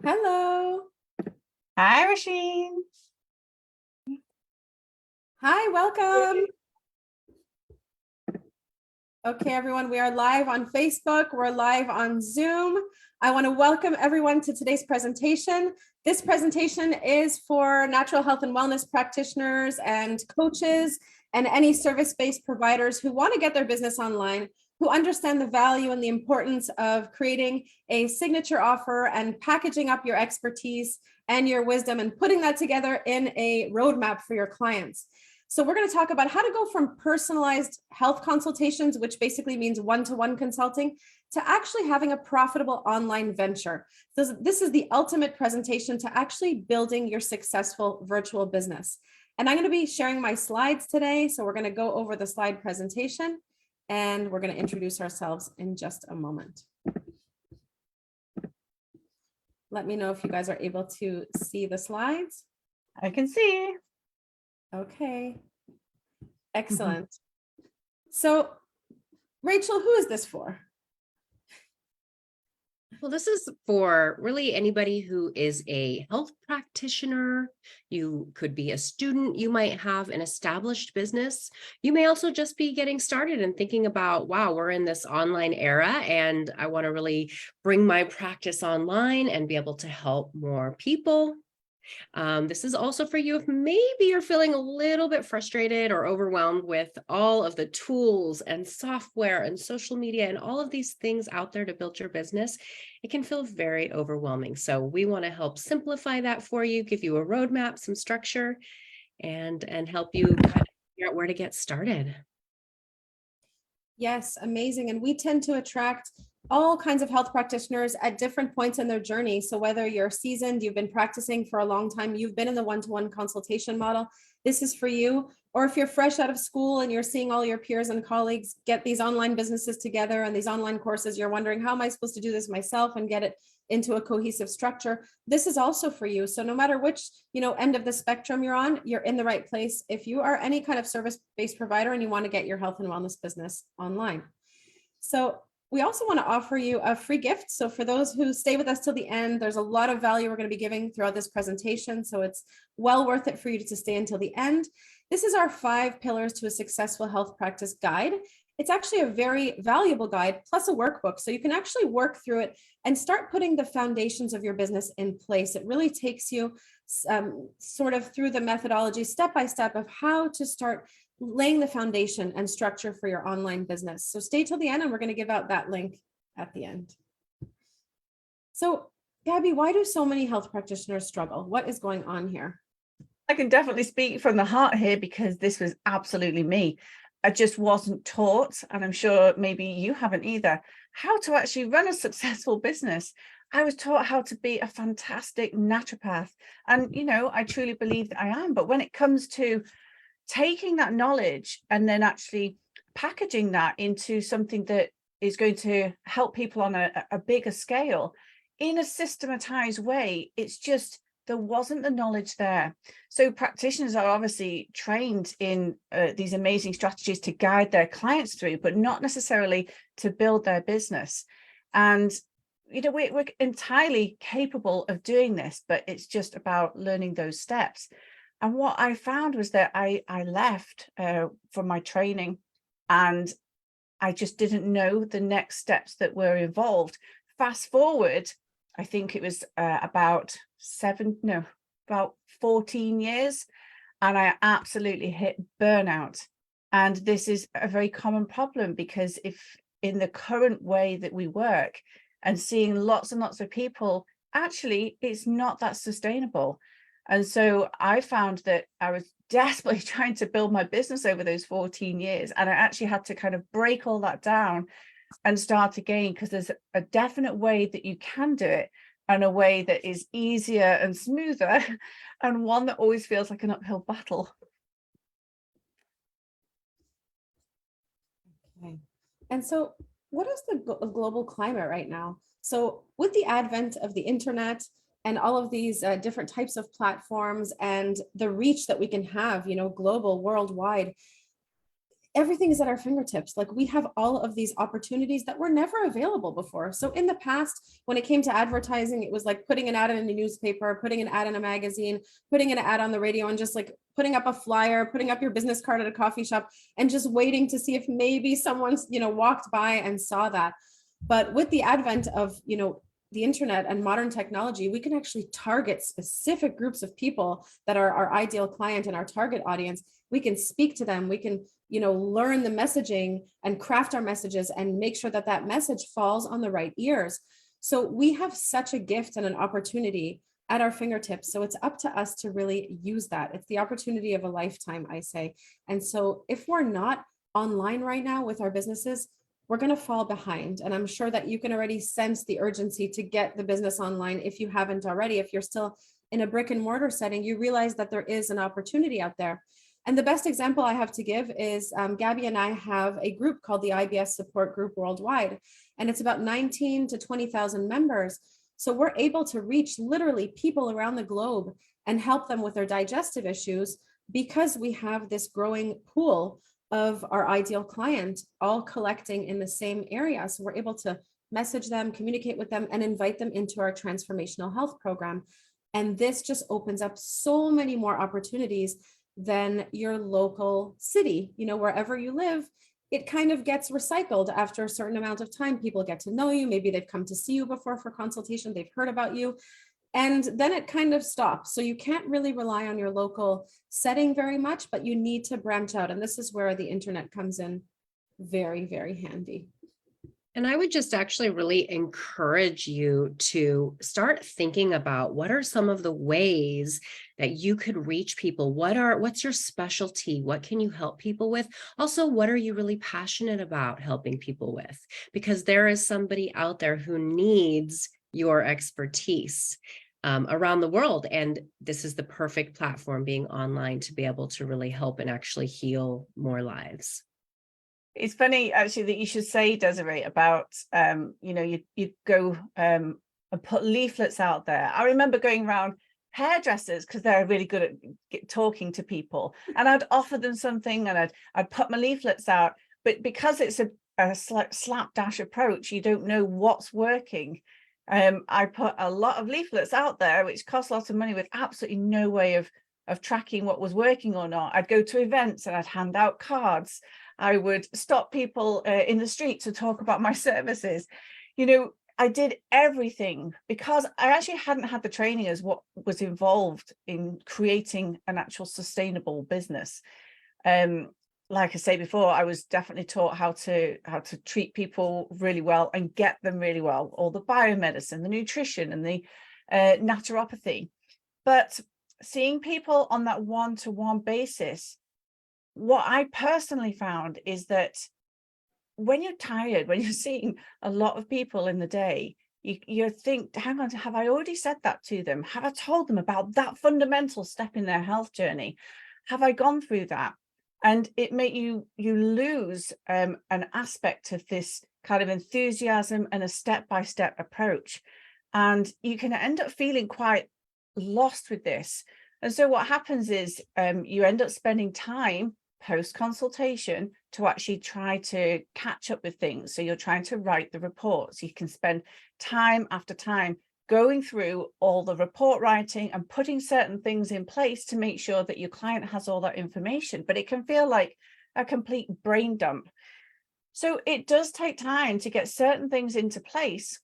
Hello. Hi, Rasheen. Hi, welcome. Okay, everyone, we are live on Facebook. We're live on Zoom. I want to welcome everyone to today's presentation. This presentation is for natural health and wellness practitioners and coaches and any service-based providers who want to get their business online, who understand the value and the importance of creating a signature offer and packaging up your expertise and your wisdom and putting that together in a roadmap for your clients. So we're going to talk about how to go from personalized health consultations, which basically means one-to-one consulting, to actually having a profitable online venture. This is the ultimate presentation to actually building your successful virtual business. And I'm going to be sharing my slides today. So we're going to go over the slide presentation and we're going to introduce ourselves in just a moment. Let me know if you guys are able to see the slides. I can see. Okay, excellent. So, Rachel, who is this for? Well, this is for really anybody who is a health practitioner. You could be a student. You might have an established business. You may also just be getting started and thinking about, wow, we're in this online era and I want to really bring my practice online and be able to help more people. This is also for you if maybe you're feeling a little bit frustrated or overwhelmed with all of the tools and software and social media and all of these things out there to build your business. It can feel very overwhelming. So we want to help simplify that for you, give you a roadmap, some structure, and help you figure out where to get started. Yes, amazing. And we tend to attract all kinds of health practitioners at different points in their journey. So whether you're seasoned, you've been practicing for a long time, you've been in the one-to-one consultation model, this is for you. Or if you're fresh out of school and you're seeing all your peers and colleagues get these online businesses together and these online courses, you're wondering, how am I supposed to do this myself and get it into a cohesive structure? This is also for you. So no matter which, end of the spectrum you're on, you're in the right place. If you are any kind of service-based provider and you want to get your health and wellness business online. So we also want to offer you a free gift. So for those who stay with us till the end, there's a lot of value we're going to be giving throughout this presentation. So it's well worth it for you to stay until the end. This is our 5 pillars to a successful health practice guide. It's actually a very valuable guide plus a workbook. So you can actually work through it and start putting the foundations of your business in place. It really takes you sort of through the methodology step by step of how to start laying the foundation and structure for your online business. So stay till the end and we're going to give out that link at the end. So Gabby, why do so many health practitioners struggle? What is going on here? I can definitely speak from the heart here because this was absolutely me. I just wasn't taught, and I'm sure maybe you haven't either, how to actually run a successful business. I was taught how to be a fantastic naturopath. And, I truly believe that I am. But when it comes to taking that knowledge and then actually packaging that into something that is going to help people on a bigger scale in a systematized way, it's just, there wasn't the knowledge there. So practitioners are obviously trained in these amazing strategies to guide their clients through, but not necessarily to build their business. And we're entirely capable of doing this, but it's just about learning those steps. And what I found was that I left from my training and I just didn't know the next steps that were involved. Fast forward, I think it was about 14 years, and I absolutely hit burnout. And this is a very common problem because if in the current way that we work and seeing lots and lots of people, actually, it's not that sustainable. And so I found that I was desperately trying to build my business over those 14 years. And I actually had to kind of break all that down and start again, because there's a definite way that you can do it and a way that is easier and smoother and one that always feels like an uphill battle. Okay. And so what is the global climate right now? So with the advent of the internet and all of these different types of platforms and the reach that we can have, global, worldwide, everything is at our fingertips. Like we have all of these opportunities that were never available before. So in the past, when it came to advertising, it was like putting an ad in a newspaper, putting an ad in a magazine, putting an ad on the radio, and just like putting up a flyer, putting up your business card at a coffee shop, and just waiting to see if maybe someone's, walked by and saw that. But with the advent of, the internet and modern technology, we can actually target specific groups of people that are our ideal client and our target audience. We can speak to them. We can, learn the messaging and craft our messages and make sure that that message falls on the right ears. So we have such a gift and an opportunity at our fingertips. So it's up to us to really use that. It's the opportunity of a lifetime, I say. And so if we're not online right now with our businesses, we're going to fall behind. And I'm sure that you can already sense the urgency to get the business online. If you haven't already, if you're still in a brick and mortar setting, you realize that there is an opportunity out there. And the best example I have to give is Gabby and I have a group called the IBS Support Group Worldwide, and it's about 19 to 20,000 members. So we're able to reach literally people around the globe and help them with their digestive issues because we have this growing pool of our ideal client all collecting in the same area. So we're able to message them, communicate with them, and invite them into our transformational health program. And this just opens up so many more opportunities than your local city. Wherever you live, it kind of gets recycled after a certain amount of time. People get to know you. Maybe they've come to see you before for consultation. They've heard about you. And then it kind of stops. So you can't really rely on your local setting very much, but you need to branch out. And this is where the internet comes in very, very handy. And I would just actually really encourage you to start thinking about what are some of the ways that you could reach people. What's your specialty? What can you help people with? Also, what are you really passionate about helping people with? Because there is somebody out there who needs your expertise around the world. And this is the perfect platform, being online, to be able to really help and actually heal more lives. It's funny, actually, that you should say, Desiree, about, you go and put leaflets out there. I remember going around hairdressers because they're really good at talking to people. And I'd offer them something and I'd put my leaflets out. But because it's a slapdash approach, you don't know what's working. I put a lot of leaflets out there, which cost lots of money with absolutely no way of tracking what was working or not. I'd go to events and I'd hand out cards. I would stop people in the street to talk about my services. I did everything because I actually hadn't had the training as what was involved in creating an actual sustainable business. Like I say before, I was definitely taught how to treat people really well and get them really well, all the biomedicine, the nutrition, and the naturopathy. But seeing people on that one-to-one basis, what I personally found is that when you're tired, when you're seeing a lot of people in the day, you think, hang on, have I already said that to them? Have I told them about that fundamental step in their health journey? Have I gone through that? And it make you lose an aspect of this kind of enthusiasm and a step-by-step approach. And you can end up feeling quite lost with this. And so what happens is you end up spending time post-consultation to actually try to catch up with things. So you're trying to write the reports. You can spend time after time going through all the report writing and putting certain things in place to make sure that your client has all that information, but it can feel like a complete brain dump. So it does take time to get certain things into place.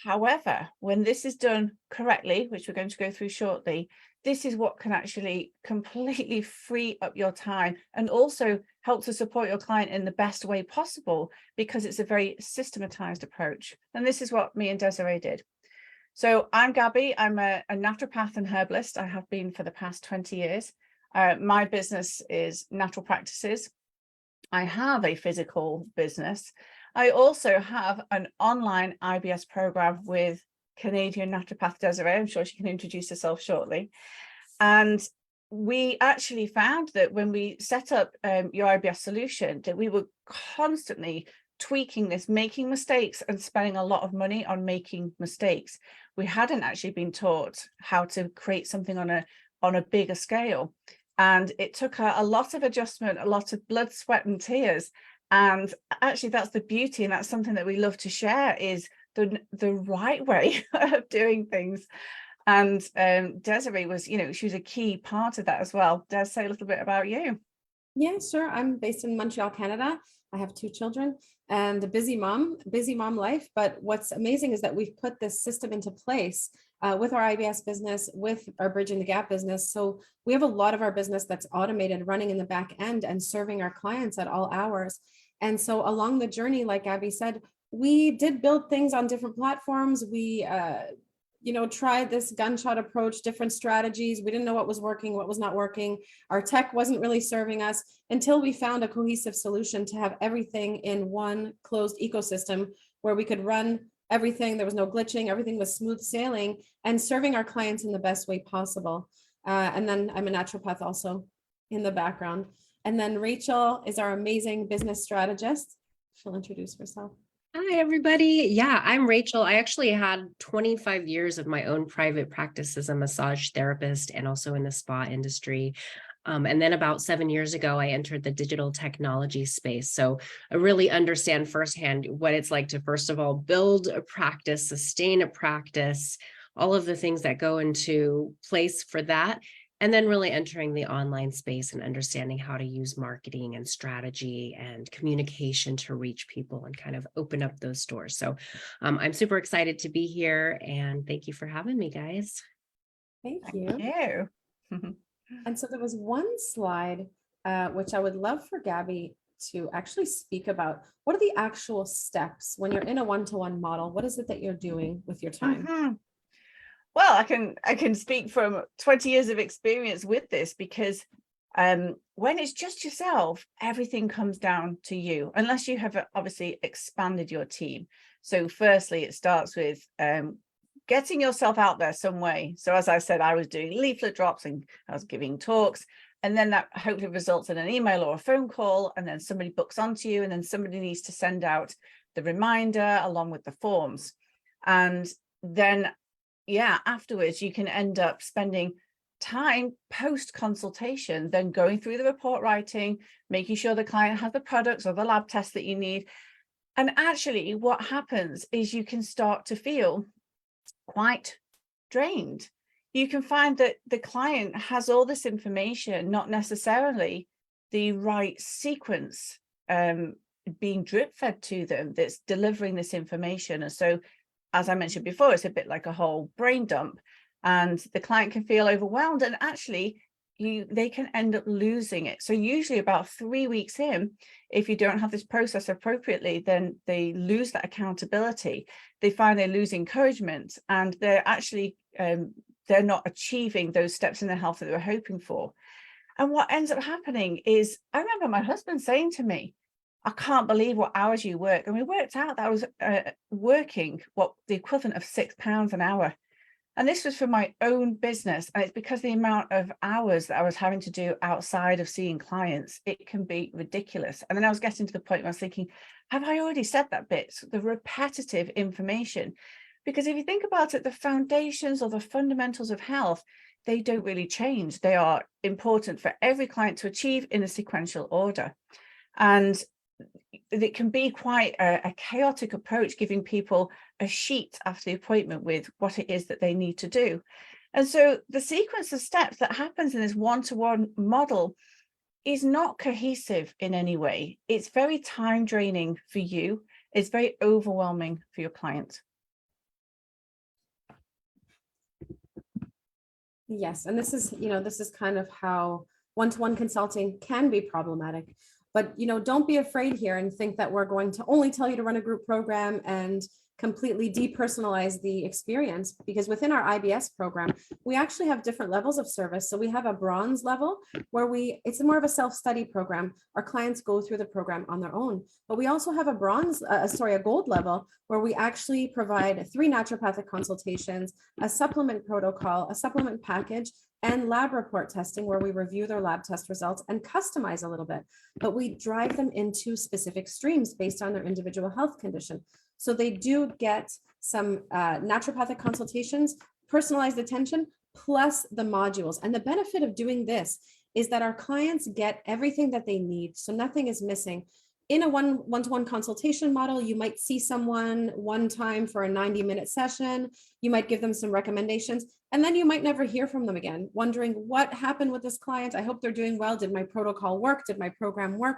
However, when this is done correctly, which we're going to go through shortly, this is what can actually completely free up your time and also help to support your client in the best way possible, because it's a very systematized approach. And this is what me and Desiree did. So I'm Gabby. I'm a naturopath and herbalist. I have been for the past 20 years. My business is Natural Practices. I have a physical business. I also have an online IBS program with Canadian naturopath Desiree. I'm sure she can introduce herself shortly. And we actually found that when we set up your IBS solution, that we were constantly tweaking this, making mistakes and spending a lot of money on making mistakes. We hadn't actually been taught how to create something on a bigger scale. And it took her a lot of adjustment, a lot of blood, sweat and tears. And actually that's the beauty, and that's something that we love to share, is the right way of doing things. And Desiree was, she was a key part of that as well. Des, say a little bit about you. Yeah, sure. I'm based in Montreal, Canada. I have 2 children and a busy mom life. But what's amazing is that we've put this system into place with our IBS business, with our Bridging the Gap business. So we have a lot of our business that's automated, running in the back end and serving our clients at all hours. And so along the journey, like Abby said, we did build things on different platforms. We tried this gunshot approach, different strategies. We didn't know what was working, what was not working. Our tech wasn't really serving us until we found a cohesive solution to have everything in one closed ecosystem where we could run everything. There was no glitching. Everything was smooth sailing and serving our clients in the best way possible. And then I'm a naturopath also in the background. And then Rachel is our amazing business strategist. She'll introduce herself. Hi, everybody. Yeah, I'm Rachel. I actually had 25 years of my own private practice as a massage therapist and also in the spa industry. And then about 7 years ago, I entered the digital technology space. So I really understand firsthand what it's like to, first of all, build a practice, sustain a practice, all of the things that go into place for that. And then really entering the online space and understanding how to use marketing and strategy and communication to reach people and kind of open up those doors. So I'm super excited to be here, and thank you for having me, guys. Thank you. Thank you. And so there was one slide, which I would love for Gabby to actually speak about. What are the actual steps when you're in a one-to-one model? What is it that you're doing with your time? Well, I can speak from 20 years of experience with this, because when it's just yourself, everything comes down to you, unless you have obviously expanded your team. So firstly, it starts with getting yourself out there some way. So as I said, I was doing leaflet drops and I was giving talks, and then that hopefully results in an email or a phone call, and then somebody books onto you, and then somebody needs to send out the reminder along with the forms. And then afterwards you can end up spending time post consultation, then going through the report writing, making sure the client has the products or the lab tests that you need. And actually what happens is you can start to feel quite drained. You can find that the client has all this information, not necessarily the right sequence being drip fed to them that's delivering this information. And so, as I mentioned before, it's a bit like a whole brain dump, and the client can feel overwhelmed, and actually they can end up losing it. So usually about 3 weeks in, if you don't have this process appropriately, then they lose that accountability. They find they lose encouragement, and they're actually they're not achieving those steps in their health that they were hoping for. And what ends up happening is, I remember my husband saying to me, I can't believe what hours you work. And we worked out that I was working what the equivalent of £6 an hour. And this was for my own business. And it's because the amount of hours that I was having to do outside of seeing clients, it can be ridiculous. And then I was getting to the point where I was thinking, have I already said that bit? The repetitive information. Because if you think about it, the foundations or the fundamentals of health, they don't really change. They are important for every client to achieve in a sequential order. And it can be quite a chaotic approach, giving people a sheet after the appointment with what it is that they need to do. And so the sequence of steps that happens in this one-to-one model is not cohesive in any way. It's very time draining for you. It's very overwhelming for your client. Yes, and this is kind of how one-to-one consulting can be problematic. But, don't be afraid here and think that we're going to only tell you to run a group program and completely depersonalize the experience, because within our IBS program, we actually have different levels of service. So we have a bronze level where it's more of a self-study program. Our clients go through the program on their own, but we also have a gold level where we actually provide 3 naturopathic consultations, a supplement protocol, a supplement package, and lab report testing where we review their lab test results and customize a little bit, but we drive them into specific streams based on their individual health condition. So they do get some naturopathic consultations, personalized attention, plus the modules. And the benefit of doing this is that our clients get everything that they need. So nothing is missing. In a one-to-one consultation model, you might see someone one time for a 90-minute session. You might give them some recommendations, and then you might never hear from them again, wondering what happened with this client. I hope they're doing well. Did my protocol work? Did my program work?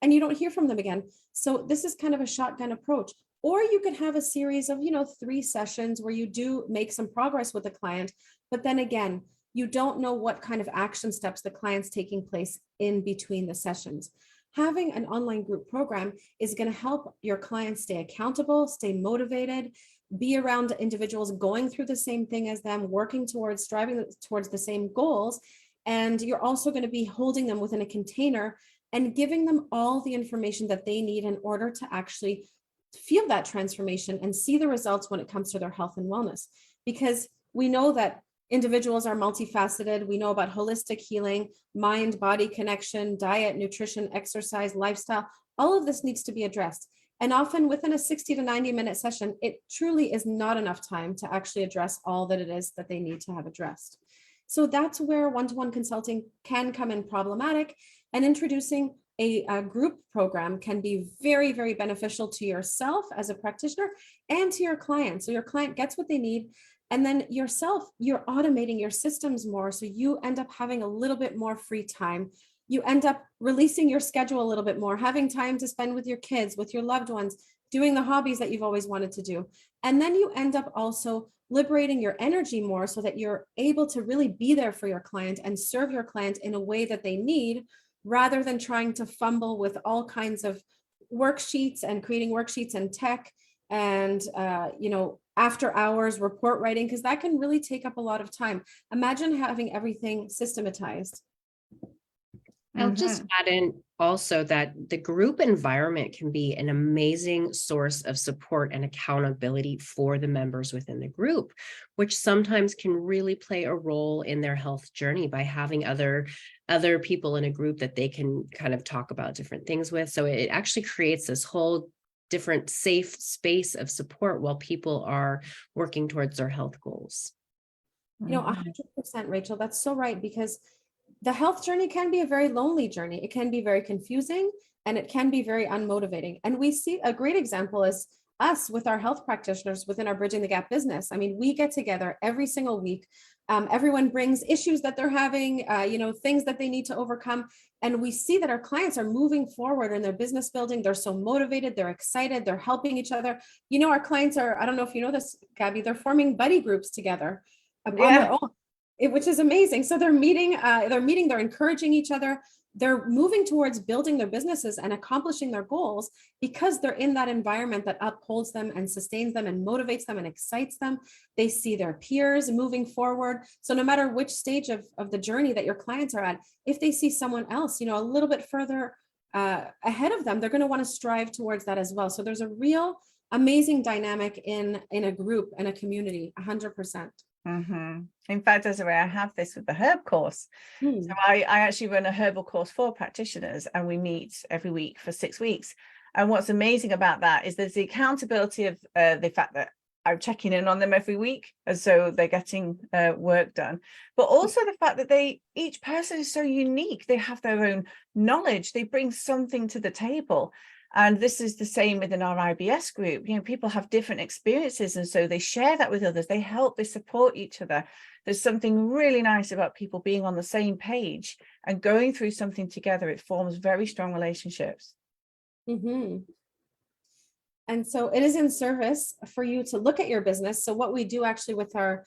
And you don't hear from them again. So this is kind of a shotgun approach. Or you could have a series of, 3 sessions where you do make some progress with the client, but then again, you don't know what kind of action steps the client's taking place in between the sessions. Having an online group program is going to help your clients stay accountable, stay motivated, be around individuals going through the same thing as them, working towards, striving towards the same goals. And you're also going to be holding them within a container and giving them all the information that they need in order to actually feel that transformation and see the results when it comes to their health and wellness. Because we know that individuals are multifaceted. We know about holistic healing, mind, body connection, diet, nutrition, exercise, lifestyle. All of this needs to be addressed. And often within a 60 to 90-minute session, it truly is not enough time to actually address all that it is that they need to have addressed. So that's where one-to-one consulting can come in problematic, and introducing a group program can be very, very beneficial to yourself as a practitioner and to your client. So your client gets what they need. And then yourself, you're automating your systems more. So you end up having a little bit more free time. You end up releasing your schedule a little bit more, having time to spend with your kids, with your loved ones, doing the hobbies that you've always wanted to do. And then you end up also liberating your energy more so that you're able to really be there for your client and serve your client in a way that they need, rather than trying to fumble with all kinds of worksheets and creating worksheets and tech and, after hours report writing, because that can really take up a lot of time. Imagine having everything systematized. I'll just add in also that the group environment can be an amazing source of support and accountability for the members within the group, which sometimes can really play a role in their health journey by having other people in a group that they can kind of talk about different things with. So it actually creates this whole different safe space of support while people are working towards their health goals. 100%, Rachel, that's so right, because the health journey can be a very lonely journey. It can be very confusing, and it can be very unmotivating. And we see a great example is us with our health practitioners within our Bridging the Gap business. I mean, we get together every single week. Everyone brings issues that they're having, things that they need to overcome. And we see that our clients are moving forward in their business building. They're so motivated, they're excited, they're helping each other. Our clients are, I don't know if you know this, Gabby, they're forming buddy groups together on their own. Which is amazing. So they're meeting, they're encouraging each other. They're moving towards building their businesses and accomplishing their goals because they're in that environment that upholds them and sustains them and motivates them and excites them. They see their peers moving forward. So no matter which stage of the journey that your clients are at, if they see someone else, a little bit further ahead of them, they're going to want to strive towards that as well. So there's a real amazing dynamic in a group and a community, 100%. In fact, Desiree, I have this with the herb course. So I actually run a herbal course for practitioners, and we meet every week for 6 weeks. And what's amazing about that is there's the accountability of the fact that I'm checking in on them every week, and so they're getting work done. But also the fact that each person is so unique. They have their own knowledge. They bring something to the table. And this is the same within our IBS group. People have different experiences, and so they share that with others. They help, they support each other. There's something really nice about people being on the same page and going through something together. It forms very strong relationships. And so it is in service for you to look at your business. So what we do actually with our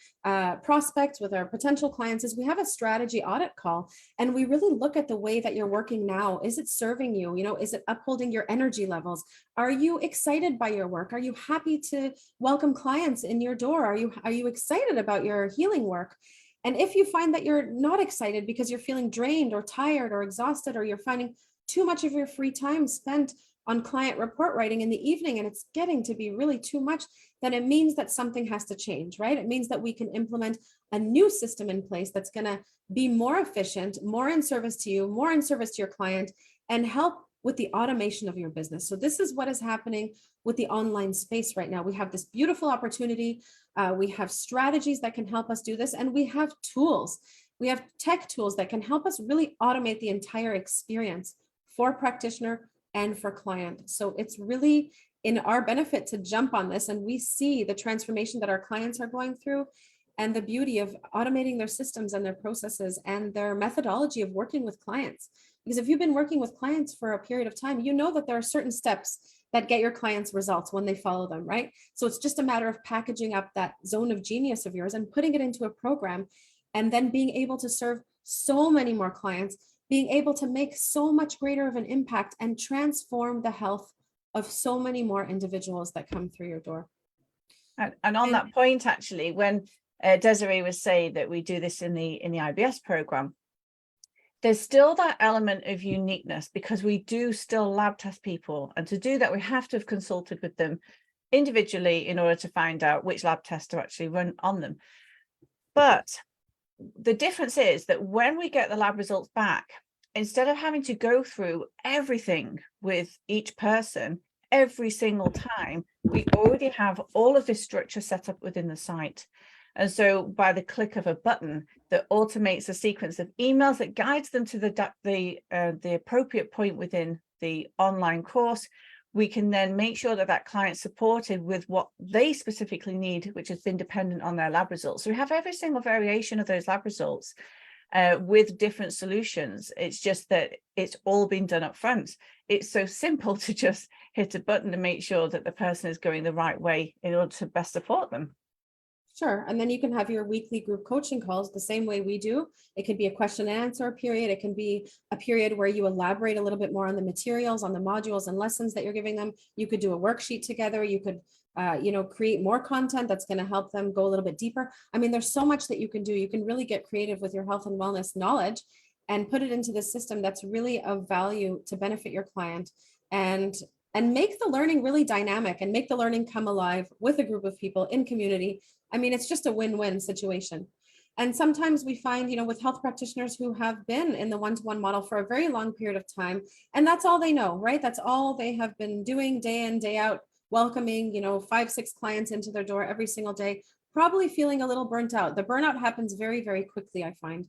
prospects, with our potential clients, is we have a strategy audit call, and we really look at the way that you're working now. Is it serving you? Is it upholding your energy levels? Are you excited by your work? Are you happy to welcome clients in your door? Are you excited about your healing work? And if you find that you're not excited because you're feeling drained or tired or exhausted, or you're finding too much of your free time spent on client report writing in the evening, and it's getting to be really too much, then it means that something has to change, right? It means that we can implement a new system in place that's going to be more efficient, more in service to you, more in service to your client, and help with the automation of your business. So this is what is happening with the online space right now. We have this beautiful opportunity. We have strategies that can help us do this, and we have tools. We have tech tools that can help us really automate the entire experience for practitioner and for client. So it's really in our benefit to jump on this, and we see the transformation that our clients are going through and the beauty of automating their systems and their processes and their methodology of working with clients. Because if you've been working with clients for a period of time, you know that there are certain steps that get your clients results when they follow them, right? So it's just a matter of packaging up that zone of genius of yours and putting it into a program, and then being able to serve so many more clients, being able to make so much greater of an impact and transform the health of so many more individuals that come through your door. And on that point, actually, when Desiree was saying that we do this in the IBS program, there's still that element of uniqueness, because we do still lab test people, and to do that we have to have consulted with them individually in order to find out which lab test to actually run on them. But the difference is that when we get the lab results back, instead of having to go through everything with each person every single time, we already have all of this structure set up within the site. And so by the click of a button that automates a sequence of emails that guides them to the appropriate point within the online course, we can then make sure that that client's supported with what they specifically need, which has been dependent on their lab results. So we have every single variation of those lab results with different solutions. It's just that it's all been done up front. It's so simple to just hit a button to make sure that the person is going the right way in order to best support them. Sure. And then you can have your weekly group coaching calls the same way we do. It could be a question and answer period. It can be a period where you elaborate a little bit more on the materials, on the modules and lessons that you're giving them. You could do a worksheet together. You could, create more content that's going to help them go a little bit deeper. I mean, there's so much that you can do. You can really get creative with your health and wellness knowledge and put it into the system that's really of value to benefit your client, and make the learning really dynamic and make the learning come alive with a group of people in community. I mean, it's just a win-win situation. And sometimes we find, with health practitioners who have been in the one-to-one model for a very long period of time, and that's all they know, right? That's all they have been doing day in, day out, welcoming, 5-6 clients into their door every single day, probably feeling a little burnt out. The burnout happens very, very quickly, I find.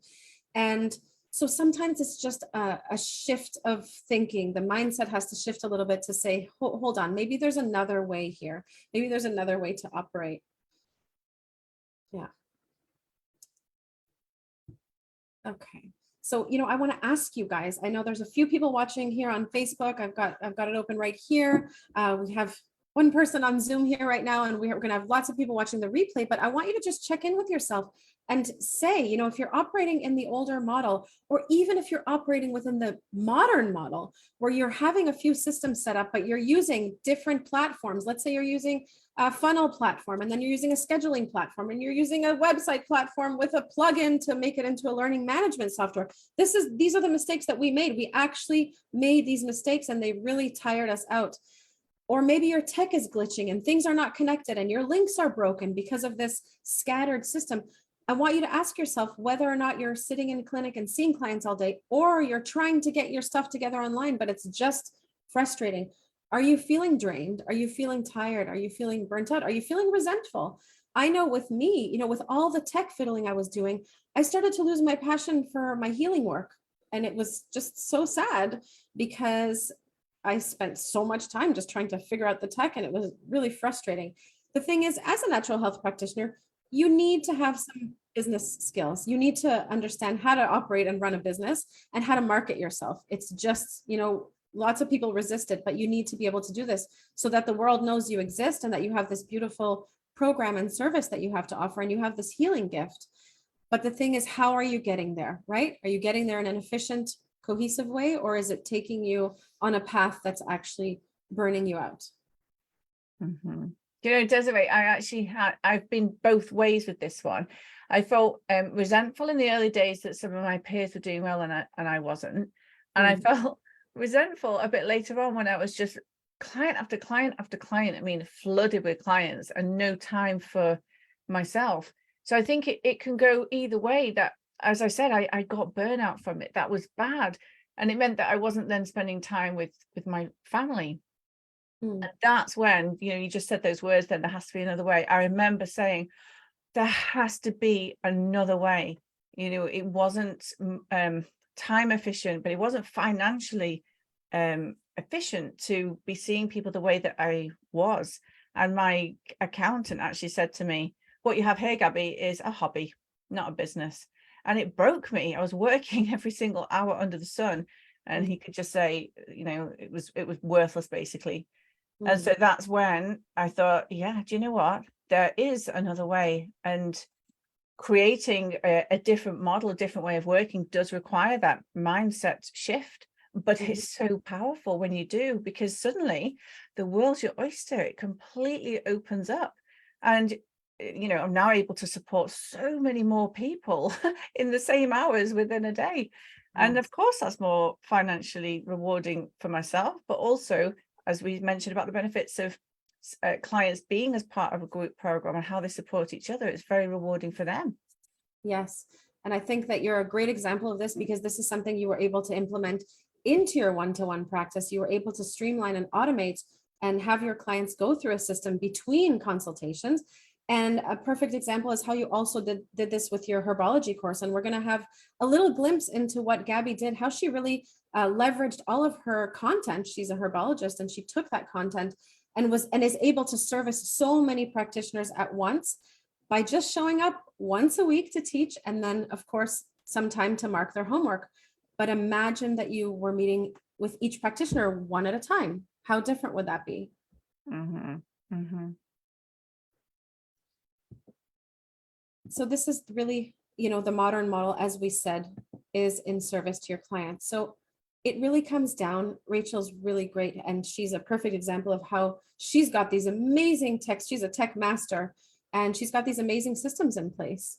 And so sometimes it's just a shift of thinking. The mindset has to shift a little bit to say, hold on, maybe there's another way here. Maybe there's another way to operate. Yeah. Okay. So, I want to ask you guys, I know there's a few people watching here on Facebook. I've got it open right here. We have one person on Zoom here right now, and we're going to have lots of people watching the replay, but I want you to just check in with yourself and say, if you're operating in the older model, or even if you're operating within the modern model, where you're having a few systems set up, but you're using different platforms. Let's say you're using a funnel platform, and then you're using a scheduling platform, and you're using a website platform with a plugin to make it into a learning management software. These are the mistakes that we made. We actually made these mistakes, and they really tired us out. Or maybe your tech is glitching and things are not connected and your links are broken because of this scattered system. I want you to ask yourself whether or not you're sitting in a clinic and seeing clients all day, or you're trying to get your stuff together online, but it's just frustrating. Are you feeling drained? Are you feeling tired? Are you feeling burnt out? Are you feeling resentful? I know with me, with all the tech fiddling I was doing, I started to lose my passion for my healing work. And it was just so sad because I spent so much time just trying to figure out the tech, and it was really frustrating. The thing is, as a natural health practitioner, you need to have some business skills. You need to understand how to operate and run a business and how to market yourself. It's just, lots of people resist it, but you need to be able to do this so that the world knows you exist and that you have this beautiful program and service that you have to offer, and you have this healing gift. But the thing is, how are you getting there, right? Are you getting there in an efficient, cohesive way, or is it taking you on a path that's actually burning you out? Mm-hmm. Desiree, I've been both ways with this one. I felt resentful in the early days that some of my peers were doing well and I wasn't. And I felt resentful a bit later on when I was just client after client after client. I mean, flooded with clients and no time for myself. So I think it can go either way. That, as I said, I got burnout from it. That was bad. And it meant that I wasn't then spending time with my family. And that's when, you just said those words, then there has to be another way. I remember saying, there has to be another way. it wasn't time efficient, but it wasn't financially efficient to be seeing people the way that I was. And my accountant actually said to me, what you have here, Gabby, is a hobby, not a business. And it broke me. I was working every single hour under the sun, and he could just say, it was worthless, basically. And so that's when I thought, yeah, do you know what? There is another way. And creating a different model, a different way of working does require that mindset shift. But it's so powerful when you do, because suddenly the world's your oyster. It completely opens up. And, I'm now able to support so many more people in the same hours within a day. And of course, that's more financially rewarding for myself, but also, as we mentioned about the benefits of clients being as part of a group program and how they support each other, it's very rewarding for them. Yes. And I think that you're a great example of this, because this is something you were able to implement into your one-to-one practice. You were able to streamline and automate and have your clients go through a system between consultations. And a perfect example is how you also did this with your herbology course. And we're going to have a little glimpse into what Gabby did, how she really leveraged all of her content. She's a herbologist, and she took that content and is able to service so many practitioners at once by just showing up once a week to teach, and then of course some time to mark their homework. But imagine that you were meeting with each practitioner one at a time. How different would that be? So this is really, the modern model, as we said, is in service to your clients. So it really comes down, Rachel's really great, and she's a perfect example of how she's got these amazing techs. She's a tech master, and she's got these amazing systems in place.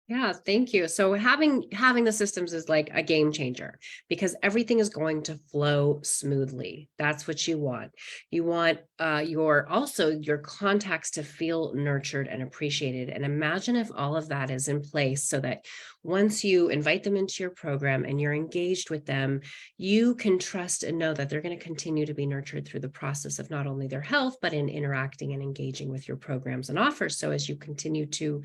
Yeah, thank you. So having the systems is like a game changer, because everything is going to flow smoothly. That's what you want. You want your contacts to feel nurtured and appreciated. And imagine if all of that is in place, so that once you invite them into your program and you're engaged with them, you can trust and know that they're going to continue to be nurtured through the process of not only their health, but in interacting and engaging with your programs and offers. So as you continue to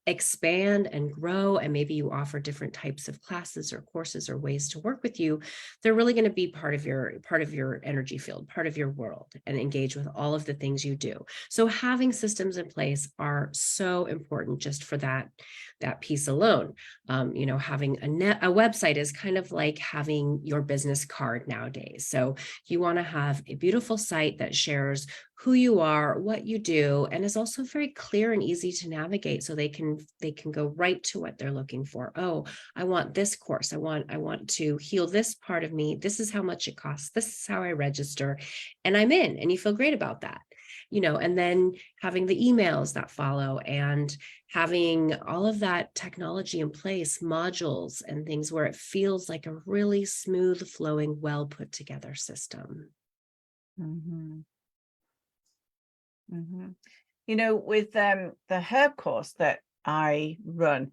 expand and grow, and maybe you offer different types of classes or courses or ways to work with you, they're really going to be part of your energy field, part of your world, and engage with all of the things you do. So having systems in place are so important just for that piece alone. Having a website is kind of like having your business card nowadays. So you want to have a beautiful site that shares who you are, what you do, and is also very clear and easy to navigate, so they can go right to what they're looking for. Oh, I want this course. I want to heal this part of me. This is how much it costs. This is how I register, and I'm in, and you feel great about that. And then having the emails that follow, and having all of that technology in place, modules and things, where it feels like a really smooth flowing, well put together system. With the herb course that I run,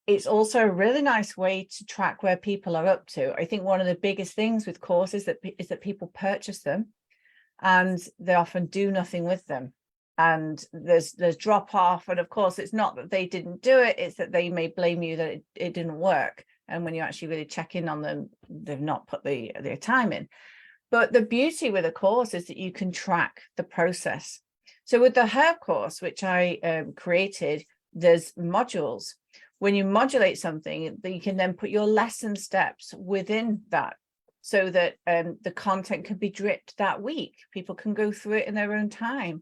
it's also a really nice way to track where people are up to. I think one of the biggest things with courses is that people purchase them and they often do nothing with them, and there's drop off. And of course, it's not that they didn't do it, it's that they may blame you that it didn't work. And when you actually really check in on them, they've not put their time in. But the beauty with a course is that you can track the process. So with the herb course, which I created, there's modules. When you modulate something, you can then put your lesson steps within that, so that the content can be dripped that week. People can go through it in their own time.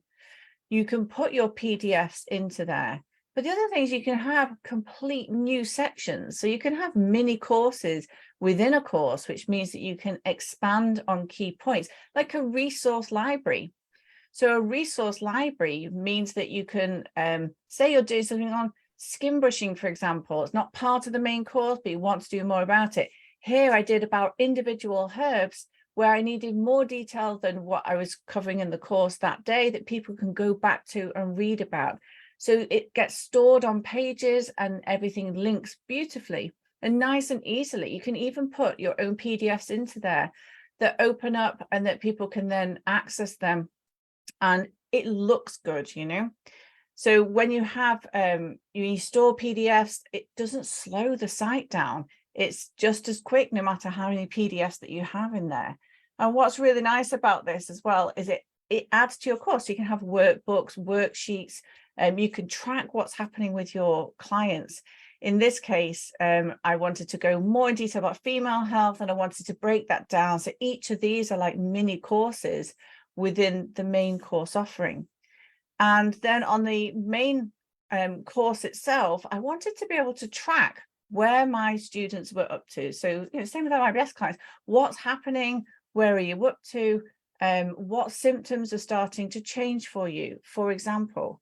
You can put your PDFs into there. But the other thing is you can have complete new sections. So you can have mini courses within a course, which means that you can expand on key points, like a resource library. So a resource library means that you can say you're doing something on skin brushing, for example. It's not part of the main course, but you want to do more about it. Here I did about individual herbs, where I needed more detail than what I was covering in the course that day, that people can go back to and read about. So it gets stored on pages, and everything links beautifully and nice and easily. You can even put your own PDFs into there that open up and that people can then access them. And it looks good, So when you have you store PDFs, it doesn't slow the site down. It's just as quick, no matter how many PDFs that you have in there. And what's really nice about this as well is it adds to your course. You can have workbooks, worksheets, you can track what's happening with your clients. In this case, I wanted to go more in detail about female health, and I wanted to break that down. So each of these are like mini courses within the main course offering. And then on the main course itself, I wanted to be able to track where my students were up to. So, same with our IBS clients, what's happening, where are you up to, what symptoms are starting to change for you, for example.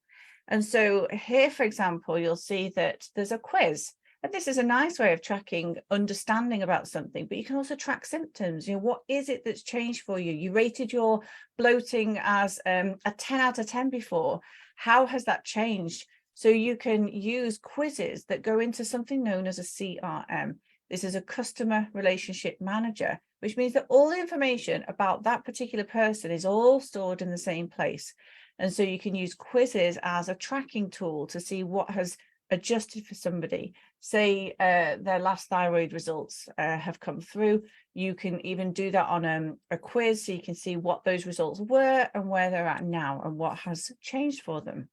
And so here, for example, you'll see that there's a quiz. And this is a nice way of tracking understanding about something, but you can also track symptoms. What is it that's changed for you? You rated your bloating as a 10 out of 10 before. How has that changed? So you can use quizzes that go into something known as a CRM. This is a customer relationship manager, which means that all the information about that particular person is all stored in the same place. And so you can use quizzes as a tracking tool to see what has adjusted for somebody. Say their last thyroid results have come through. You can even do that on a quiz, so you can see what those results were and where they're at now and what has changed for them.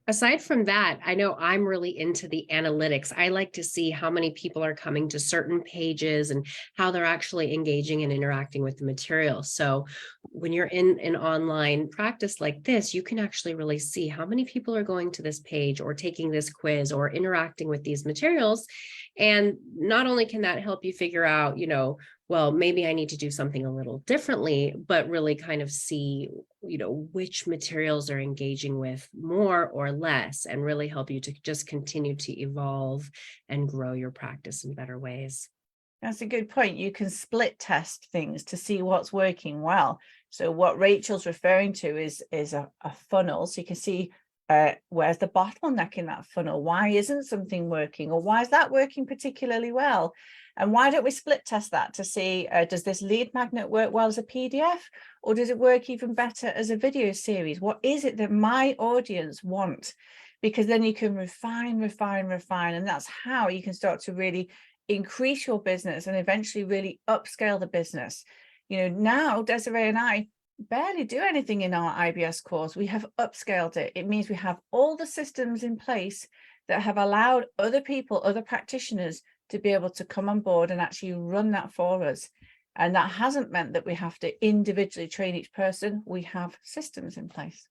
Aside from that, I know I'm really into the analytics. I like to see how many people are coming to certain pages and how they're actually engaging and interacting with the material. So when you're in an online practice like this, you can actually really see how many people are going to this page or taking this quiz or interacting with these materials. And not only can that help you figure out, well, maybe I need to do something a little differently, but really kind of see, which materials are engaging with more or less, and really help you to just continue to evolve and grow your practice in better ways. That's a good point. You can split test things to see what's working well. So what Rachel's referring to is a funnel. So you can see where's the bottleneck in that funnel? Why isn't something working? Or why is that working particularly well? And why don't we split test that to see, does this lead magnet work well as a PDF? Or does it work even better as a video series? What is it that my audience want? Because then you can refine. And that's how you can start to really increase your business and eventually really upscale the business. Now Desiree and I barely do anything in our IBS course. We have upscaled it. It means we have all the systems in place that have allowed other people, other practitioners, to be able to come on board and actually run that for us. And that hasn't meant that we have to individually train each person. We have systems in place.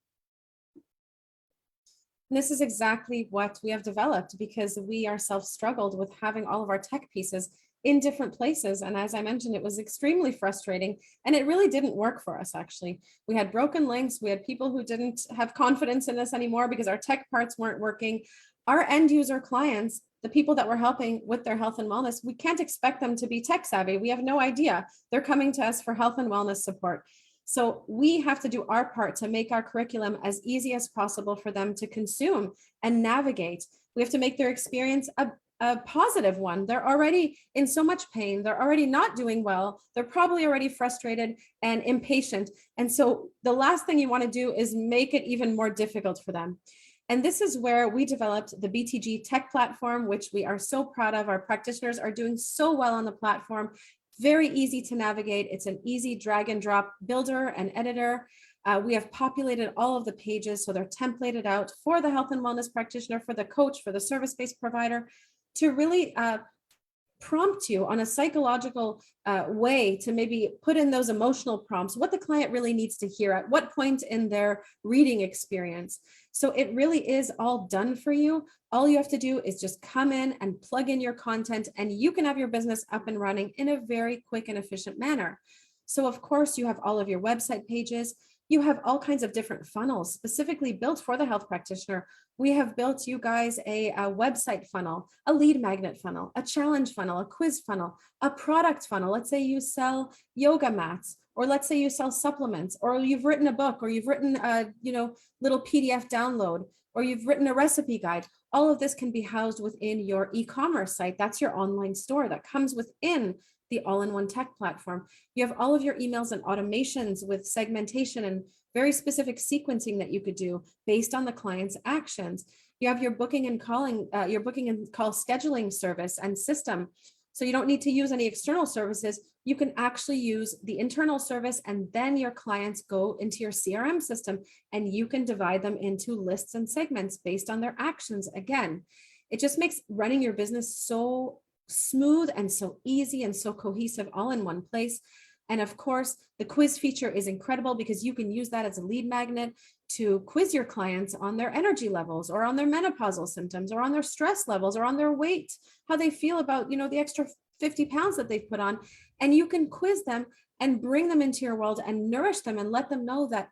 And this is exactly what we have developed, because we ourselves struggled with having all of our tech pieces in different places. And as I mentioned, it was extremely frustrating, and it really didn't work for us. Actually, we had broken links. We had people who didn't have confidence in us anymore because our tech parts weren't working. Our end user clients, the people that we're helping with their health and wellness, we can't expect them to be tech savvy. We have no idea. They're coming to us for health and wellness support. So we have to do our part to make our curriculum as easy as possible for them to consume and navigate. We have to make their experience a positive one. They're already in so much pain. They're already not doing well. They're probably already frustrated and impatient. And so the last thing you want to do is make it even more difficult for them. And this is where we developed the BTG Tech Platform, which we are so proud of. Our practitioners are doing so well on the platform. Very easy to navigate. It's an easy drag and drop builder and editor. We have populated all of the pages so they're templated out for the health and wellness practitioner, for the coach, for the service-based provider, to really prompt you on a psychological way to maybe put in those emotional prompts, what the client really needs to hear at what point in their reading experience. So it really is all done for you. All you have to do is just come in and plug in your content, and you can have your business up and running in a very quick and efficient manner. So of course, you have all of your website pages. You have all kinds of different funnels specifically built for the health practitioner. We have built you guys a website funnel, a lead magnet funnel, a challenge funnel, a quiz funnel, a product funnel. Let's say you sell yoga mats, or let's say you sell supplements, or you've written a book, or you've written a little PDF download, or you've written a recipe guide. All of this can be housed within your e-commerce site. That's your online store that comes within the all-in-one tech platform. You have all of your emails and automations with segmentation and very specific sequencing that you could do based on the client's actions. You have your booking and call scheduling service and system. So you don't need to use any external services. You can actually use the internal service, and then your clients go into your CRM system and you can divide them into lists and segments based on their actions. Again, it just makes running your business so smooth and so easy and so cohesive all in one place. And of course, the quiz feature is incredible because you can use that as a lead magnet to quiz your clients on their energy levels or on their menopausal symptoms or on their stress levels or on their weight, how they feel about, the extra 50 pounds that they've put on. And you can quiz them and bring them into your world and nourish them and let them know that,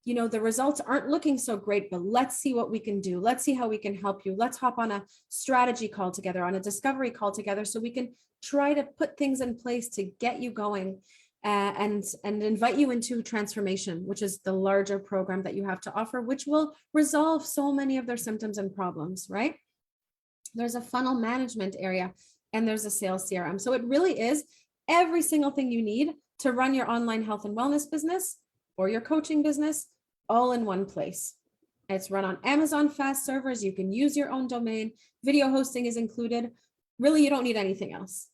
the results aren't looking so great, but let's see what we can do. Let's see how we can help you. Let's hop on a strategy call together, on a discovery call together, so we can try to put things in place to get you going. And invite you into transformation, which is the larger program that you have to offer, which will resolve so many of their symptoms and problems, right? There's a funnel management area and there's a sales CRM. So it really is every single thing you need to run your online health and wellness business or your coaching business all in one place. It's run on Amazon fast servers. You can use your own domain. Video hosting is included. Really, you don't need anything else.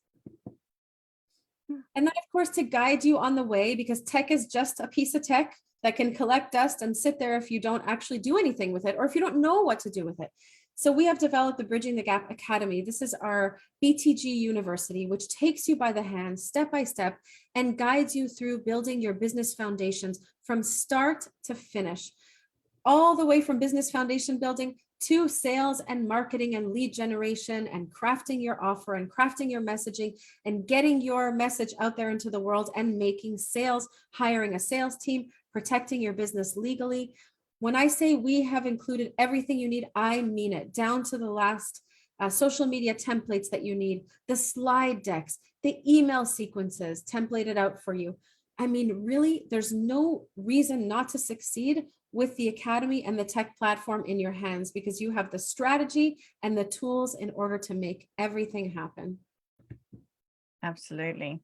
And then, of course, to guide you on the way, because tech is just a piece of tech that can collect dust and sit there if you don't actually do anything with it, or if you don't know what to do with it. So we have developed the Bridging the Gap Academy. This is our BTG University, which takes you by the hand, step by step, and guides you through building your business foundations from start to finish, all the way from business foundation building to sales and marketing and lead generation and crafting your offer and crafting your messaging and getting your message out there into the world and making sales, hiring a sales team, protecting your business legally. When I say we have included everything you need, I mean it, down to the last social media templates that you need, the slide decks, the email sequences templated out for you. I mean, really, there's no reason not to succeed with the Academy and the tech platform in your hands, because you have the strategy and the tools in order to make everything happen. Absolutely.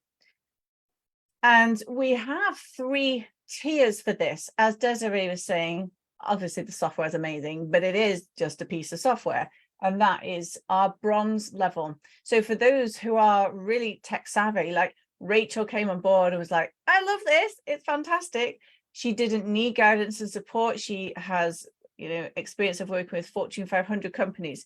And we have 3 tiers for this. As Desiree was saying, obviously the software is amazing, but it is just a piece of software. And that is our bronze level. So for those who are really tech savvy, like Rachel came on board and was like, I love this, it's fantastic. She didn't need guidance and support. She has, experience of working with Fortune 500 companies.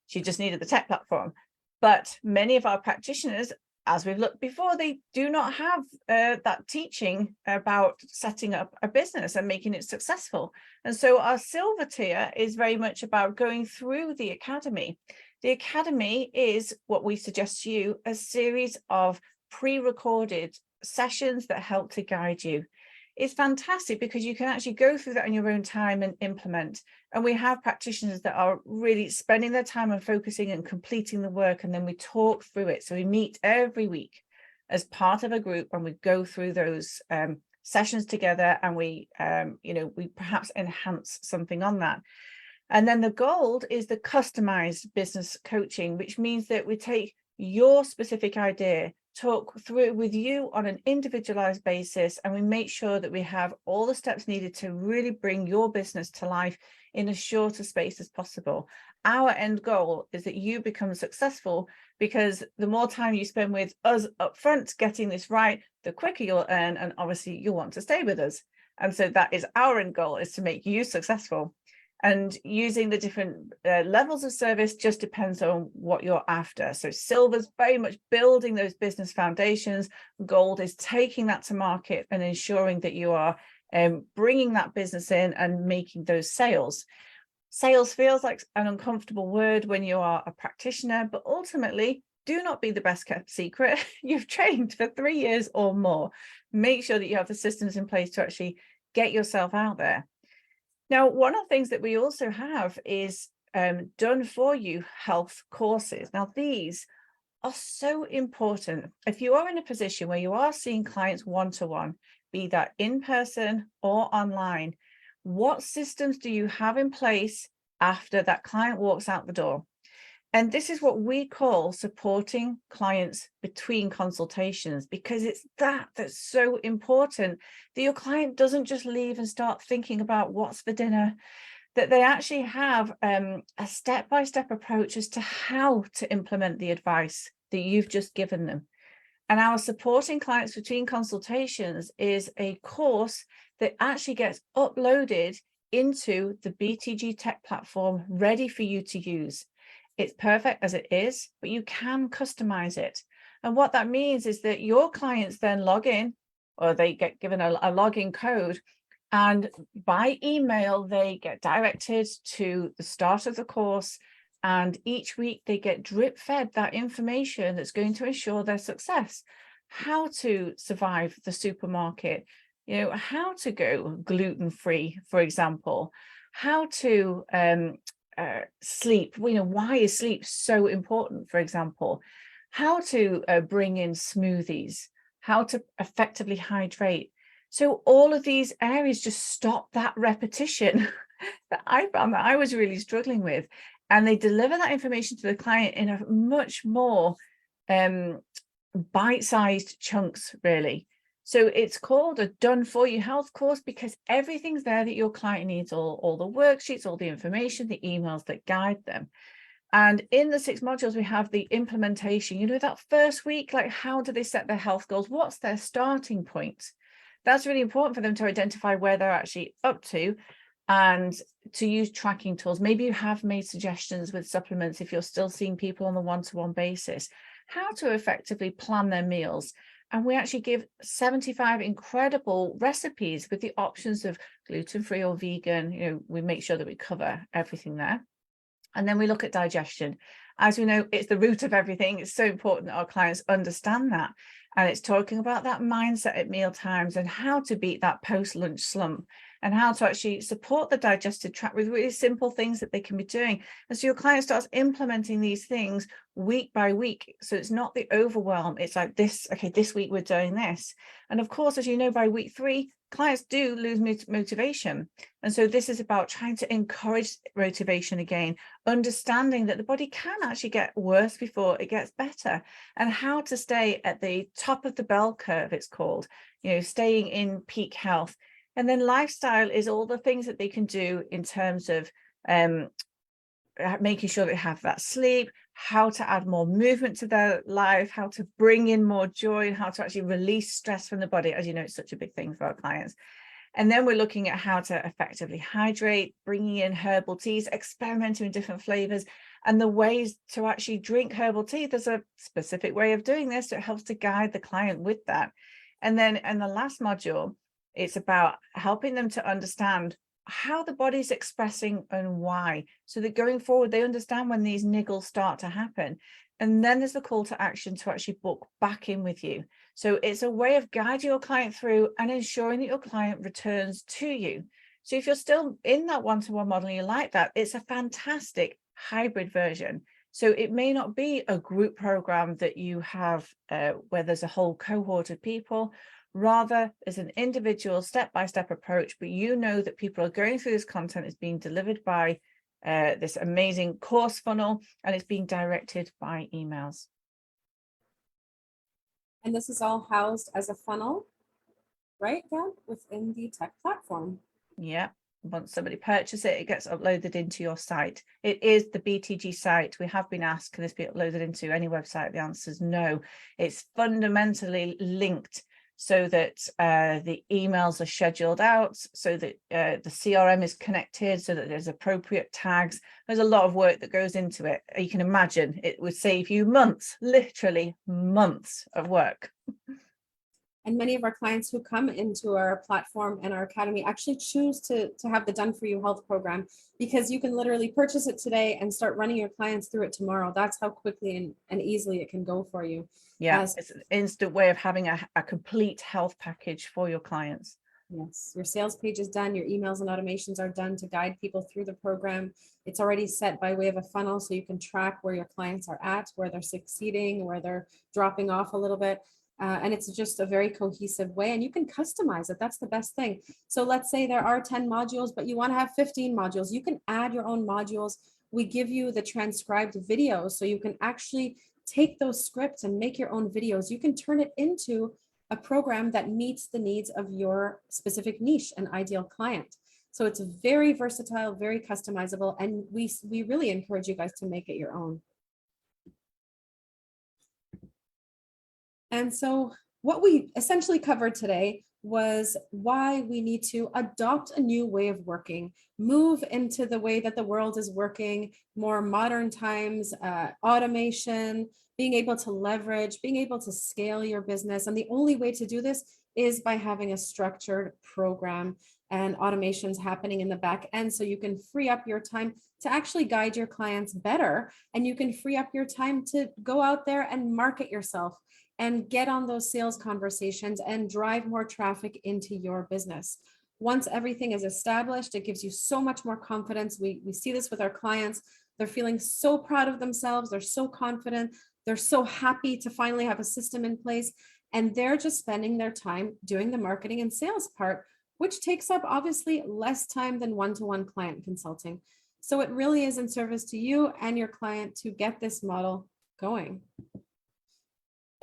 She just needed the tech platform. But many of our practitioners, as we've looked before, they do not have that teaching about setting up a business and making it successful. And so our silver tier is very much about going through the Academy. The Academy is what we suggest to you, a series of pre-recorded sessions that help to guide you. It's fantastic because you can actually go through that in your own time and implement. And we have practitioners that are really spending their time and focusing and completing the work. And then we talk through it. So we meet every week as part of a group and we go through those sessions together, and we perhaps enhance something on that. And then the gold is the customized business coaching, which means that we take your specific idea, talk through it with you on an individualized basis, and we make sure that we have all the steps needed to really bring your business to life in as short a space as possible. Our end goal is that you become successful, because the more time you spend with us up front getting this right, the quicker you'll earn, and obviously you'll want to stay with us. And so that is our end goal, is to make you successful. And using the different levels of service just depends on what you're after. So silver's very much building those business foundations. Gold is taking that to market and ensuring that you are bringing that business in and making those sales. Sales feels like an uncomfortable word when you are a practitioner, but ultimately, do not be the best kept secret. You've trained for 3 years or more. Make sure that you have the systems in place to actually get yourself out there. Now, one of the things that we also have is done for you health courses. Now, these are so important. If you are in a position where you are seeing clients one-to-one, be that in person or online, what systems do you have in place after that client walks out the door? And this is what we call supporting clients between consultations, because it's that's so important, that your client doesn't just leave and start thinking about what's for dinner, that they actually have a step-by-step approach as to how to implement the advice that you've just given them. And our supporting clients between consultations is a course that actually gets uploaded into the BTG Tech platform, ready for you to use. It's perfect as it is, but you can customize it. And what that means is that your clients then log in, or they get given a login code, and by email, they get directed to the start of the course. And each week they get drip fed that information that's going to ensure their success. How to survive the supermarket, how to go gluten-free, for example, how to sleep, why is sleep so important, for example, how to bring in smoothies, how to effectively hydrate. So all of these areas just stop that repetition that I found that I was really struggling with. And they deliver that information to the client in a much more bite-sized chunks, really. So it's called a done for you health course, because everything's there that your client needs, all the worksheets, all the information, the emails that guide them. And in the 6 modules, we have the implementation, that first week, like, how do they set their health goals? What's their starting point? That's really important for them to identify where they're actually up to, and to use tracking tools. Maybe you have made suggestions with supplements, if you're still seeing people on a one-to-one basis, how to effectively plan their meals. And we actually give 75 incredible recipes with the options of gluten-free or vegan. We make sure that we cover everything there. And then we look at digestion. As we know, it's the root of everything. It's so important that our clients understand that. And it's talking about that mindset at meal times, and how to beat that post-lunch slump, and how to actually support the digestive tract with really simple things that they can be doing. And so your client starts implementing these things week by week. So it's not the overwhelm. It's like this week we're doing this. And of course, as you know, by week 3, clients do lose motivation. And so this is about trying to encourage motivation again, understanding that the body can actually get worse before it gets better, and how to stay at the top of the bell curve, it's called, staying in peak health. And then lifestyle is all the things that they can do in terms of making sure they have that sleep, how to add more movement to their life, how to bring in more joy, and how to actually release stress from the body. As you know, it's such a big thing for our clients. And then we're looking at how to effectively hydrate, bringing in herbal teas, experimenting with different flavors, and the ways to actually drink herbal tea. There's a specific way of doing this, so it helps to guide the client with that. And then in the last module, it's about helping them to understand how the body's expressing and why, so that going forward, they understand when these niggles start to happen. And then there's the call to action to actually book back in with you. So it's a way of guiding your client through and ensuring that your client returns to you. So if you're still in that one-to-one model and you like that, it's a fantastic hybrid version. So it may not be a group program that you have where there's a whole cohort of people. Rather, as an individual step-by-step approach, but you know that people are going through this content is being delivered by this amazing course funnel, and it's being directed by emails. And this is all housed as a funnel, right, Deb, within the tech platform. Yeah. Once somebody purchases it, it gets uploaded into your site. It is the BTG site. We have been asked, can this be uploaded into any website? The answer is no. It's fundamentally linked so that the emails are scheduled out, so that the CRM is connected, so that there's appropriate tags. There's a lot of work that goes into it. You can imagine it would save you months, literally months of work. And many of our clients who come into our platform and our academy actually choose to have the Done For You Health program, because you can literally purchase it today and start running your clients through it tomorrow. That's how quickly and easily it can go for you. Yeah, it's an instant way of having a complete health package for your clients. Yes, your sales page is done. Your emails and automations are done to guide people through the program. It's already set by way of a funnel, so you can track where your clients are at, where they're succeeding, where they're dropping off a little bit. And it's just a very cohesive way, and you can customize it. That's the best thing. So let's say there are 10 modules, but you want to have 15 modules. You can add your own modules We give you the transcribed videos so you can actually take those scripts and make your own videos. You can turn it into a program that meets the needs of your specific niche and ideal client. So it's very versatile, very customizable, and we really encourage you guys to make it your own. And so what we essentially covered today was why we need to adopt a new way of working, move into the way that the world is working, more modern times, automation, being able to leverage, being able to scale your business. And the only way to do this is by having a structured program and automations happening in the back end, so you can free up your time to actually guide your clients better, and you can free up your time to go out there and market yourself and get on those sales conversations and drive more traffic into your business. Once everything is established, it gives you so much more confidence. We see this with our clients. They're feeling so proud of themselves. They're so confident. They're so happy to finally have a system in place. And they're just spending their time doing the marketing and sales part, which takes up obviously less time than one-to-one client consulting. So it really is in service to you and your client to get this model going.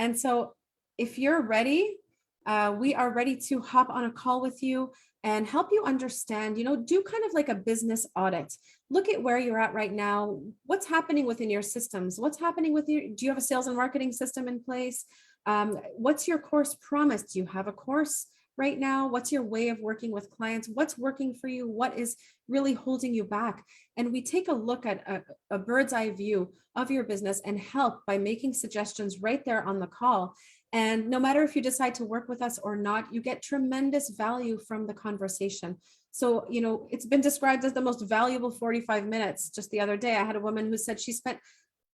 And so if you're ready, we are ready to hop on a call with you and help you understand, do kind of like a business audit. Look at where you're at right now. What's happening within your systems? What's happening with you? Do you have a sales and marketing system in place? What's your course promise? Do you have a course right now? What's your way of working with clients? What's working for you? What is really holding you back? And we take a look at a bird's eye view of your business and help by making suggestions right there on the call. And no matter if you decide to work with us or not, you get tremendous value from the conversation. So, it's been described as the most valuable 45 minutes. Just the other day, I had a woman who said she spent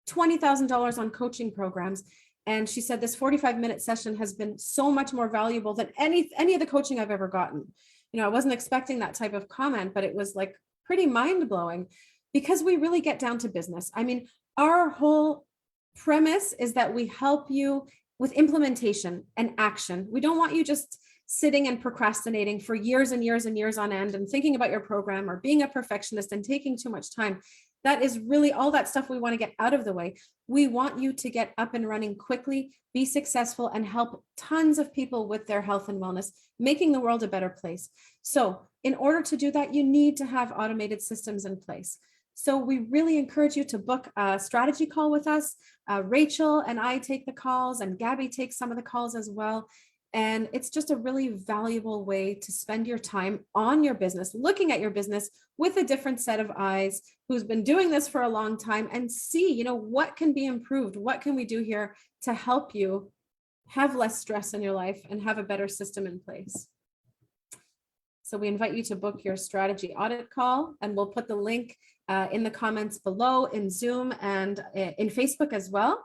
$20,000 on coaching programs. And she said this 45-minute session has been so much more valuable than any of the coaching I've ever gotten. I wasn't expecting that type of comment, but it was like pretty mind-blowing, because we really get down to business. I mean, our whole premise is that we help you with implementation and action. We don't want you just sitting and procrastinating for years and years and years on end and thinking about your program or being a perfectionist and taking too much time. That is really all that stuff we want to get out of the way. We want you to get up and running quickly, be successful, and help tons of people with their health and wellness, making the world a better place. So in order to do that, you need to have automated systems in place. So we really encourage you to book a strategy call with us. Rachel and I take the calls, and Gabby takes some of the calls as well. And it's just a really valuable way to spend your time on your business, looking at your business with a different set of eyes, who's been doing this for a long time, and see, what can be improved? What can we do here to help you have less stress in your life and have a better system in place? So we invite you to book your strategy audit call, and we'll put the link in the comments below in Zoom and in Facebook as well,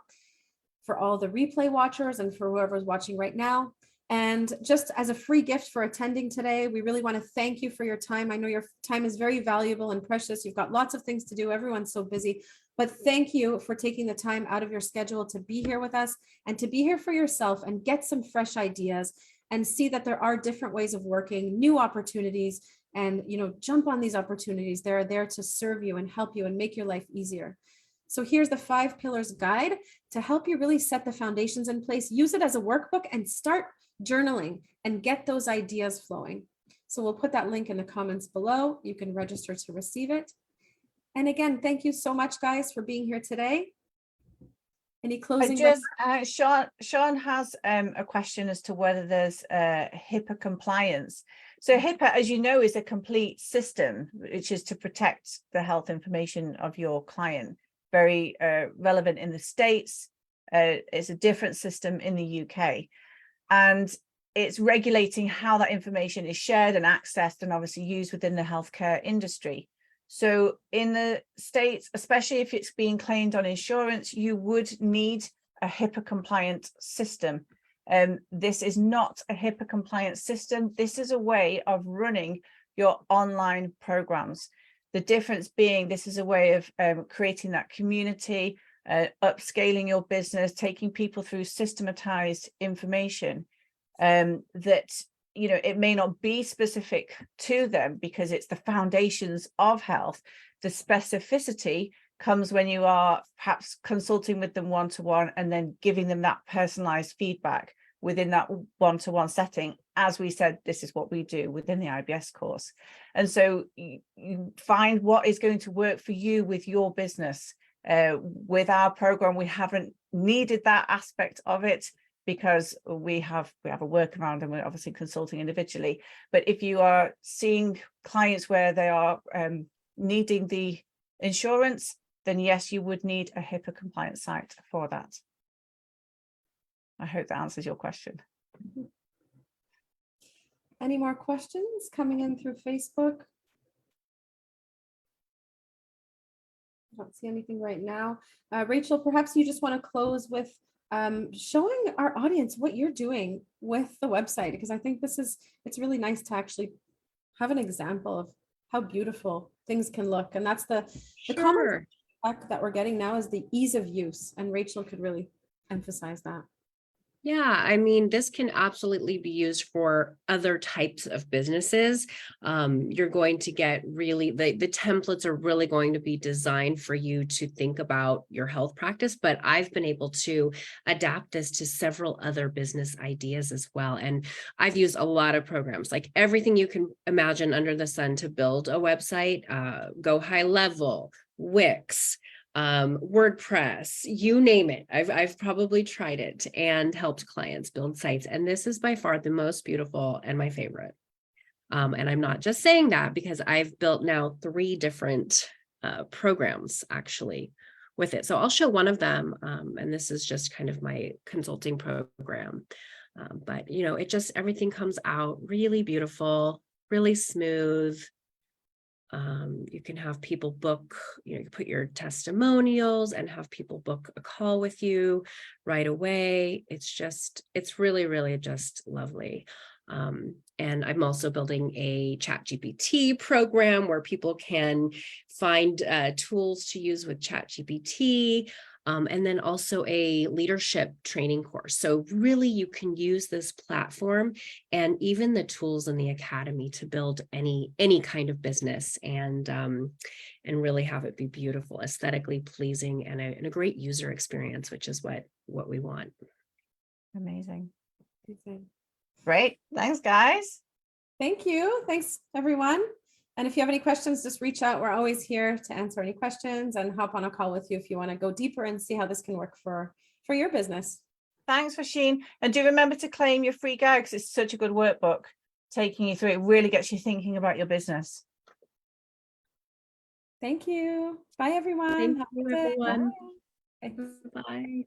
for all the replay watchers and for whoever's watching right now. And just as a free gift for attending today, we really want to thank you for your time. I know your time is very valuable and precious. You've got lots of things to do. Everyone's so busy, but thank you for taking the time out of your schedule to be here with us and to be here for yourself and get some fresh ideas and see that there are different ways of working, new opportunities, and jump on these opportunities. They're there to serve you and help you and make your life easier. So here's the 5 pillars guide to help you really set the foundations in place. Use it as a workbook and start journaling and get those ideas flowing. So we'll put that link in the comments below. You can register to receive it. And again, thank you so much, guys, for being here today. Any closing? Sean has a question as to whether there's HIPAA compliance. So HIPAA, as you know, is a complete system, which is to protect the health information of your client. Very relevant in the States. It's a different system in the UK. And it's regulating how that information is shared and accessed and obviously used within the healthcare industry. So in the States, especially if it's being claimed on insurance, you would need a HIPAA compliant system. This is not a HIPAA compliant system. This is a way of running your online programs. The difference being this is a way of creating that community, upscaling your business, taking people through systematized information that you know, it may not be specific to them because it's the foundations of health. The specificity comes when you are perhaps consulting with them one-to-one and then giving them that personalized feedback within that one-to-one setting. As we said, this is what we do within the IBS course. And so you find what is going to work for you with your business. With our program, we haven't needed that aspect of it because we have a workaround and we're obviously consulting individually. But if you are seeing clients where they are needing the insurance, then yes, you would need a HIPAA compliant site for that. I hope that answers your question. Any more questions coming in through Facebook? I don't see anything right now. Rachel, perhaps you just want to close with showing our audience what you're doing with the website, because I think it's really nice to actually have an example of how beautiful things can look. And that's the common Sure. feedback that we're getting now is the ease of use. And Rachel could really emphasize that. Yeah, I mean, this can absolutely be used for other types of businesses. You're going to get really, the templates are really going to be designed for you to think about your health practice, but I've been able to adapt this to several other business ideas as well. And I've used a lot of programs, like everything you can imagine under the sun to build a website, Go High Level, Wix, WordPress, you name it. I've probably tried it and helped clients build sites. And this is by far the most beautiful and my favorite. And I'm not just saying that because I've built now 3 different programs actually with it. So I'll show one of them. And this is just kind of my consulting program. But you know, everything comes out really beautiful, really smooth. You can have people book, you know, you put your testimonials and have people book a call with you right away. It's really, really just lovely. And I'm also building a ChatGPT program where people can find tools to use with ChatGPT. And then also a leadership training course. So really you can use this platform and even the tools in the academy to build any kind of business and really have it be beautiful, aesthetically pleasing, and a great user experience, which is what we want. Amazing. Okay. Great. Thanks, guys. Thank you. Thanks, everyone. And if you have any questions, just reach out. We're always here to answer any questions and hop on a call with you if you want to go deeper and see how this can work for your business. Thanks, Rasheen. And do remember to claim your free guide because it's such a good workbook taking you through. It really gets you thinking about your business. Thank you. Bye, everyone. Thank Have a you, good day. everyone. Bye. Bye.